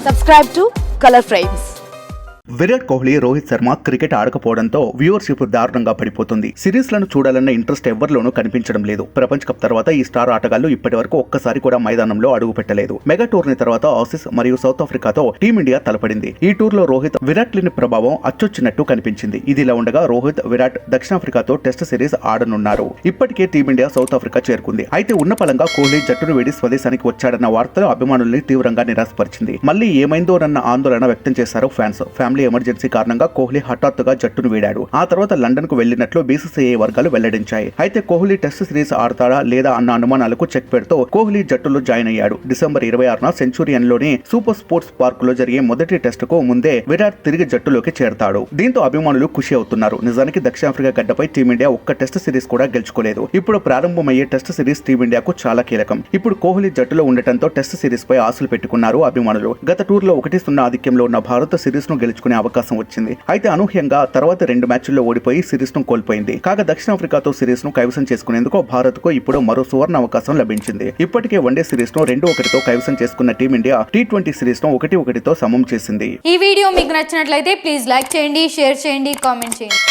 Subscribe to Color Frames. Virat Kohli, Rohit Sharma cricket ఆడకపోవడంతో viewership దారుణంగా పడిపోతుంది. సిరీస్ లను చూడాలన్న ఇంట్రెస్ట్ ఎవరిలోనూ కనిపించడం లేదు. ప్రపంచ కప్ తర్వాత ఈ స్టార్ ఆటగాళ్లు ఇప్పటి వరకు ఒక్కసారి కూడా మైదానంలో అడుగు పెట్టలేదు. మెగా టూర్నీ తర్వాత ఆసీస్ మరియు సౌత్ ఆఫ్రికాతో టీమిండియా తలపడింది. ఈ టూర్ లో రోహిత్, విరాట్ లేని ప్రభావం అచ్చొచ్చినట్టు కనిపించింది. ఇదిలా ఉండగా రోహిత్, విరాట్ దక్షిణాఫ్రికాతో టెస్ట్ సిరీస్ ఆడనున్నారు. ఇప్పటికే టీమిండియా సౌత్ ఆఫ్రికా చేరుకుంది. అయితే ఉన్న పలంగా కోహ్లీ జట్టును వీడి స్వదేశానికి వచ్చాడన్న వార్తలు అభిమానుల్ని తీవ్రంగా నిరాశపరిచింది. మళ్లీ ఏమైందోనన్న ఆందోళన వ్యక్తం చేశారు ఫ్యాన్స్. ఎమర్జెన్సీ కారణంగా కోహ్లీ హఠాత్తుగా జట్టును వీడాడు. ఆ తర్వాత లండన్ కు వెళ్లినట్లు బీసీసీఐ వర్గాలు వెల్లడించాయి. అయితే కోహ్లీ టెస్ట్ సిరీస్ ఆడతాడా లేదా అన్న అనుమానాలకు చెక్ పెడుతూ కోహ్లీ జట్టులో జాయిన్ అయ్యాడు. డిసెంబర్ 26న సెంచురియన్ లోని సూపర్ స్పోర్ట్స్ పార్క్ లో జరిగే మొదటి టెస్ట్ కు ముందే విరాట్ తిరిగి జట్టులోకి చేరతాడు. దీంతో అభిమానులు ఖుషి అవుతున్నారు. నిజానికి దక్షిణాఫ్రికా గడ్డపై టీమిండియా ఒక్క టెస్ట్ సిరీస్ కూడా గెలుచుకోలేదు. ఇప్పుడు ప్రారంభమయ్యే టెస్ట్ సిరీస్ టీమిండియాకు చాలా కీలకం. ఇప్పుడు కోహ్లీ జట్టులో ఉండటంతో టెస్ట్ సిరీస్ పై ఆశలు పెట్టుకున్నారు అభిమానులు. గత టూర్ లో 1-0 ఆధిక్యంలో ఉన్న భారత్ సిరీస్ ను గెలుచుకునే అవకాశం వచ్చింది. అయితే అనూహ్యంగా తర్వాత 2 మ్యాచ్ల్లో ఓడిపోయి సిరీస్ ను కోల్పోయింది. కాగా దక్షిణాఫ్రికాతో సిరీస్ ను కైవసం చేసుకునేందుకు భారత్ కు ఇప్పుడు మరో సువర్ణ అవకాశం లభించింది. ఇప్పటికే వన్డే సిరీస్ ను 2-1తో కైవసం చేసుకున్న టీమిండియా T20 సిరీస్ ను 1-1తో సమం చేసింది. ఈ వీడియో మీకు నచ్చినట్లయితే ప్లీజ్ లైక్ చేయండి, షేర్ చేయండి, కామెంట్ చేయండి.